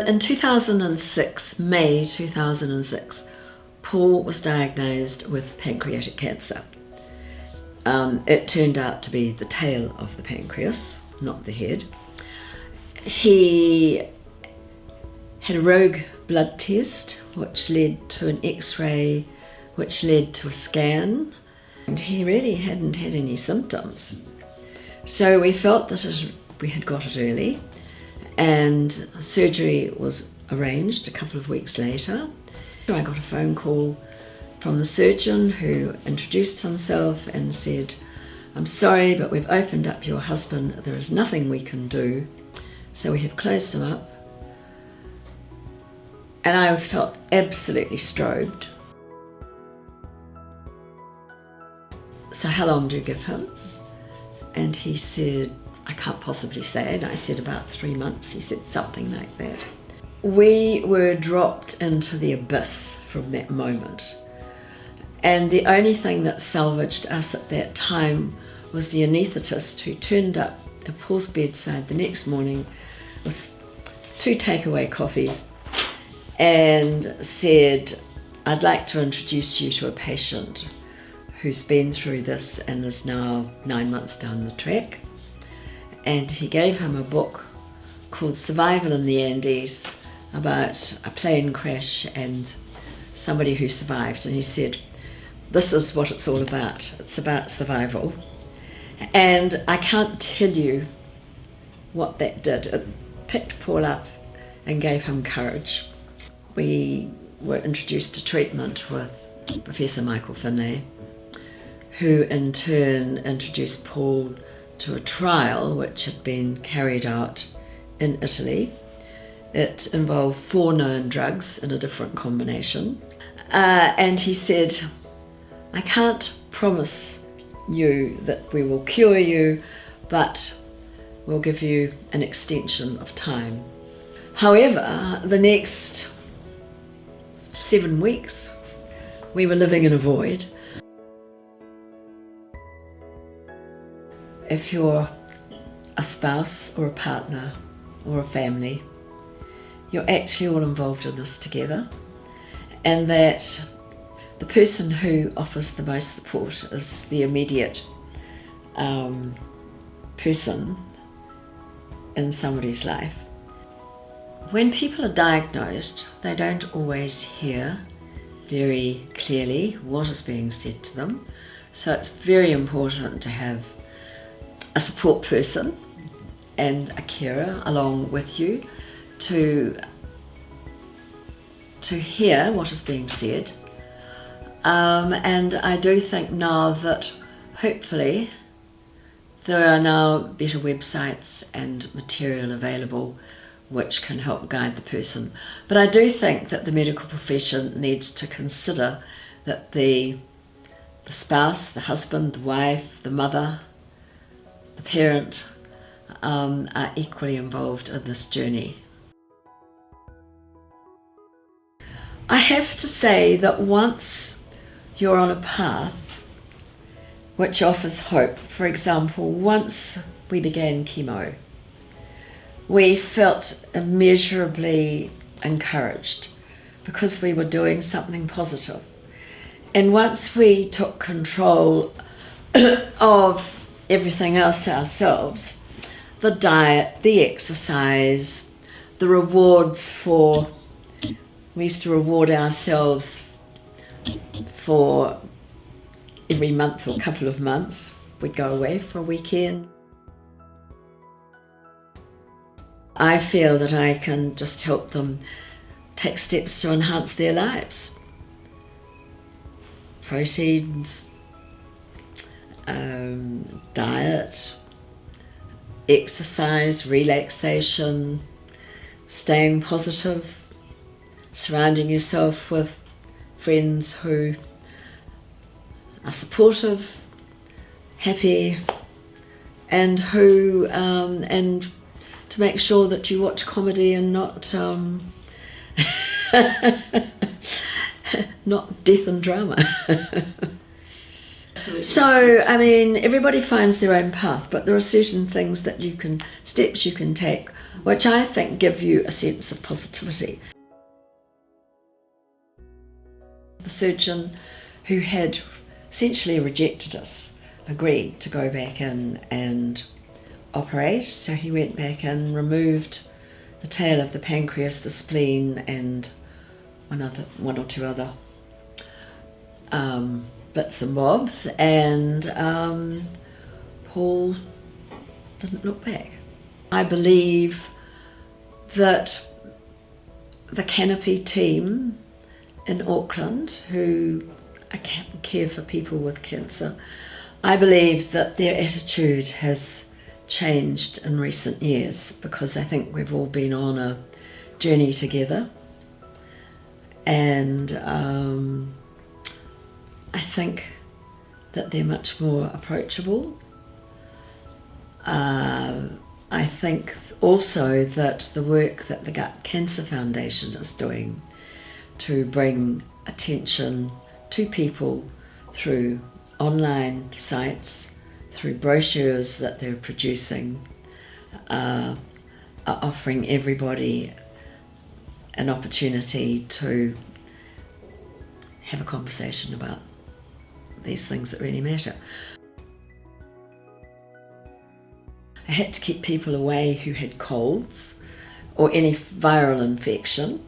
Well, in 2006, May 2006, Paul was diagnosed with pancreatic cancer. It turned out to be the tail of the pancreas, not the head. He had a rogue blood test, which led to an X-ray, which led to a scan, and he really hadn't had any symptoms. So we felt that we had got it early, and surgery was arranged a couple of weeks later. I got a phone call from the surgeon, who introduced himself and said, "I'm sorry, but we've opened up your husband. There is nothing we can do, so we have closed him up." And I felt absolutely strobed. "So how long do you give him?" And he said, "I can't possibly say." And I said, "About 3 months." He said something like that. We were dropped into the abyss from that moment. And the only thing that salvaged us at that time was the anaesthetist, who turned up at Paul's bedside the next morning with 2 takeaway coffees and said, "I'd like to introduce you to a patient who's been through this and is now 9 months down the track." And he gave him a book called Survival in the Andes, about a plane crash and somebody who survived. And he said, "This is what it's all about. It's about survival." And I can't tell you what that did. It picked Paul up and gave him courage. We were introduced to treatment with Professor Michael Finlay, who in turn introduced Paul to a trial which had been carried out in Italy. It involved 4 known drugs in a different combination. And he said, "I can't promise you that we will cure you, but we'll give you an extension of time." However, the next 7 weeks, we were living in a void. If you're a spouse or a partner or a family, you're actually all involved in this together, and that the person who offers the most support is the immediate person in somebody's life. When people are diagnosed, they don't always hear very clearly what is being said to them, so it's very important to have a support person and a carer along with you to hear what is being said. And I do think now that hopefully there are now better websites and material available which can help guide the person. But I do think that the medical profession needs to consider that the spouse, the husband, the wife, the mother, the parent are equally involved in this journey. I have to say that once you're on a path which offers hope, for example, once we began chemo, we felt immeasurably encouraged because we were doing something positive. And once we took control of everything else ourselves, the diet, the exercise, the rewards for, we used to reward ourselves for every month or couple of months, we'd go away for a weekend. I feel that I can just help them take steps to enhance their lives. Proteins, diet, exercise, relaxation, staying positive, surrounding yourself with friends who are supportive, happy, and who and to make sure that you watch comedy and not not death and drama. So, I mean, everybody finds their own path, but there are certain things that steps you can take which I think give you a sense of positivity. The surgeon who had essentially rejected us agreed to go back in and operate, so he went back in, removed the tail of the pancreas, the spleen, and one or two other bits and bobs, and Paul didn't look back. I believe that the Canopy team in Auckland, who care for people with cancer, I believe that their attitude has changed in recent years, because I think we've all been on a journey together, and I think that they're much more approachable. I think also that the work that the Gut Cancer Foundation is doing to bring attention to people through online sites, through brochures that they're producing, are offering everybody an opportunity to have a conversation about these things that really matter. I had to keep people away who had colds or any viral infection.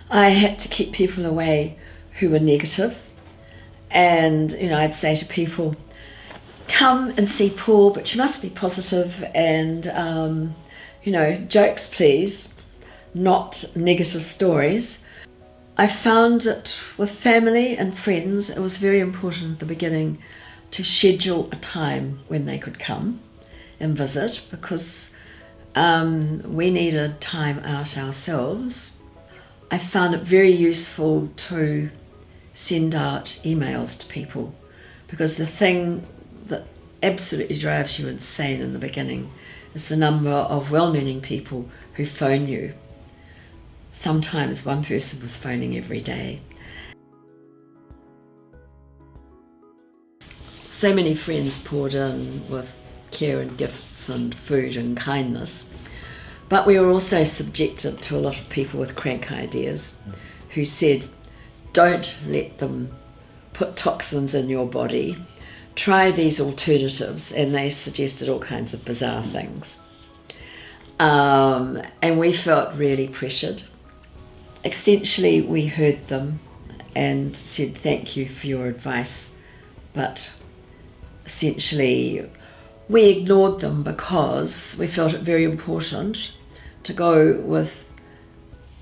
I had to keep people away who were negative. And, you know, I'd say to people, come and see Paul, but you must be positive, and, you know, jokes please, not negative stories. I found that with family and friends, it was very important at the beginning to schedule a time when they could come and visit, because we needed time out ourselves. I found it very useful to send out emails to people, because the thing that absolutely drives you insane in the beginning is the number of well-meaning people who phone you. Sometimes one person was phoning every day. So many friends poured in with care and gifts and food and kindness, but we were also subjected to a lot of people with crank ideas who said, don't let them put toxins in your body, try these alternatives, and they suggested all kinds of bizarre things. And we felt really pressured. Essentially, we heard them and said thank you for your advice, but essentially we ignored them because we felt it very important to go with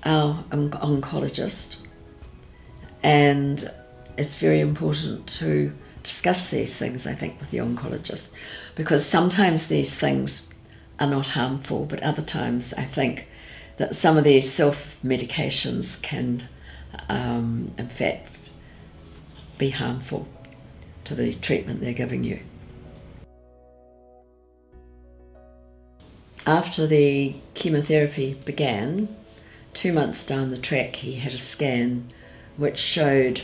our oncologist, and it's very important to discuss these things, I think, with the oncologist, because sometimes these things are not harmful, but other times I think that some of these self-medications can in fact be harmful to the treatment they're giving you. After the chemotherapy began, 2 months down the track, he had a scan which showed,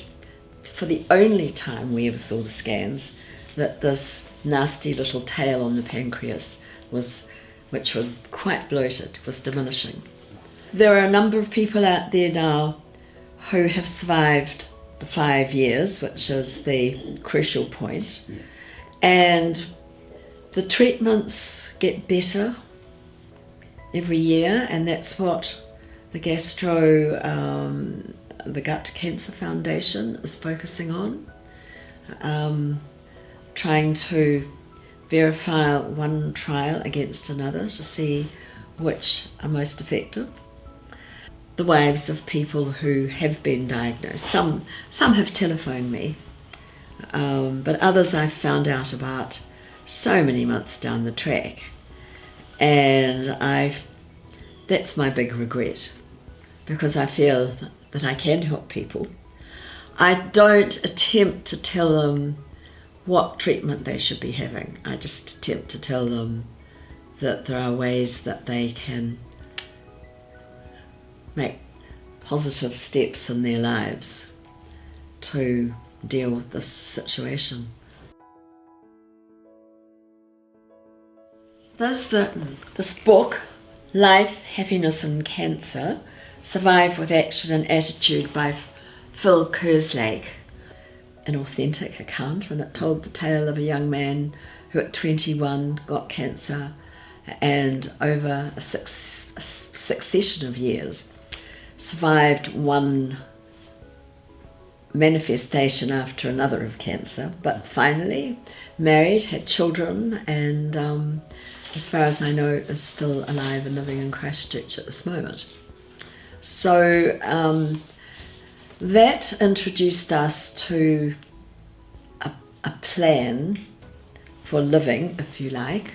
for the only time we ever saw the scans, that this nasty little tail on the pancreas was, which was quite bloated, was diminishing. There are a number of people out there now who have survived the 5 years, which is the crucial point, and the treatments get better every year, and that's what the the Gut Cancer Foundation is focusing on, trying to verify one trial against another to see which are most effective. The wives of people who have been diagnosed, some have telephoned me, but others I've found out about so many months down the track, and that's my big regret, because I feel that I can help people. I don't attempt to tell them what treatment they should be having. I just attempt to tell them that there are ways that they can make positive steps in their lives to deal with this situation. There's this book Life, Happiness and Cancer, Survive with Action and Attitude by Phil Kerslake. An authentic account, and it told the tale of a young man who at 21 got cancer and over a succession of years survived one manifestation after another of cancer, but finally married, had children, and as far as I know is still alive and living in Christchurch at this moment. So that introduced us to a plan for living, if you like.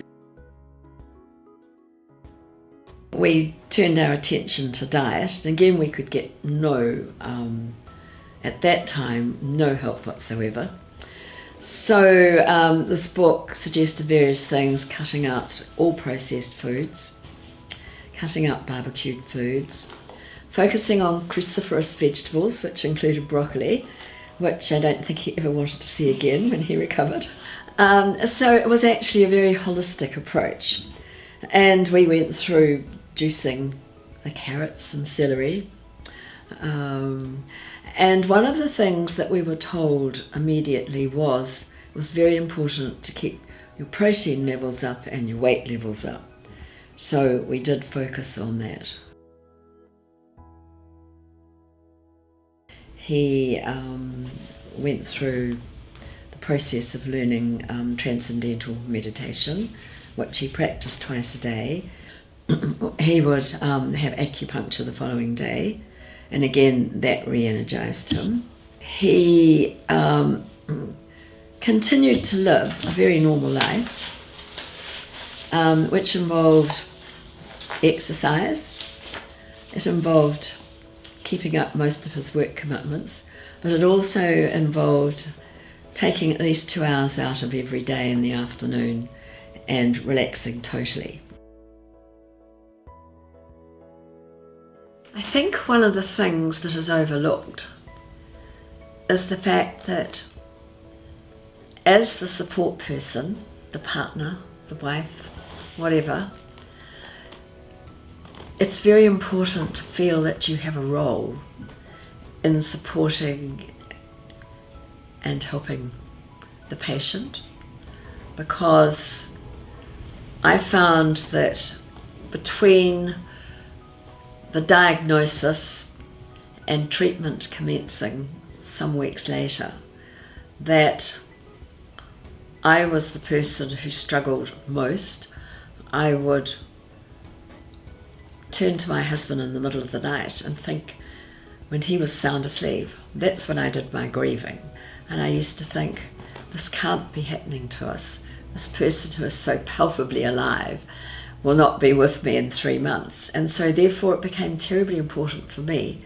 We turned our attention to diet, and again we could get at that time, no help whatsoever. So this book suggested various things: cutting out all processed foods, cutting out barbecued foods, focusing on cruciferous vegetables, which included broccoli, which I don't think he ever wanted to see again when he recovered. So it was actually a very holistic approach. And we went through juicing the carrots and celery. And one of the things that we were told immediately was it was very important to keep your protein levels up and your weight levels up. So we did focus on that. He went through the process of learning transcendental meditation, which he practiced twice a day. He would have acupuncture the following day, and again that re-energized him. He continued to live a very normal life, which involved exercise. It involved keeping up most of his work commitments, but it also involved taking at least 2 hours out of every day in the afternoon and relaxing totally. I think one of the things that is overlooked is the fact that as the support person, the partner, the wife, whatever, it's very important to feel that you have a role in supporting and helping the patient, because I found that between the diagnosis and treatment commencing some weeks later, that I was the person who struggled most. I would turn to my husband in the middle of the night and think, when he was sound asleep, that's when I did my grieving. And I used to think, this can't be happening to us. This person who is so palpably alive will not be with me in 3 months. And so therefore it became terribly important for me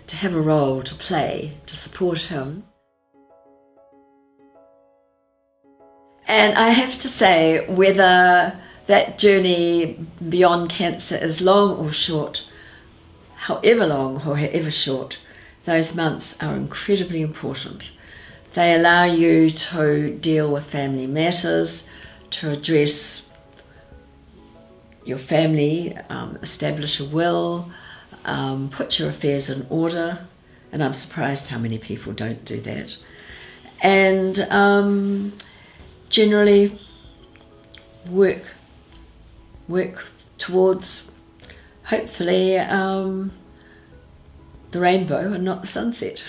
to have a role to play, to support him. And I have to say, whether that journey beyond cancer is long or short, however long or however short, those months are incredibly important. They allow you to deal with family matters, to address your family, establish a will, put your affairs in order, and I'm surprised how many people don't do that. And generally work towards, hopefully, the rainbow and not the sunset.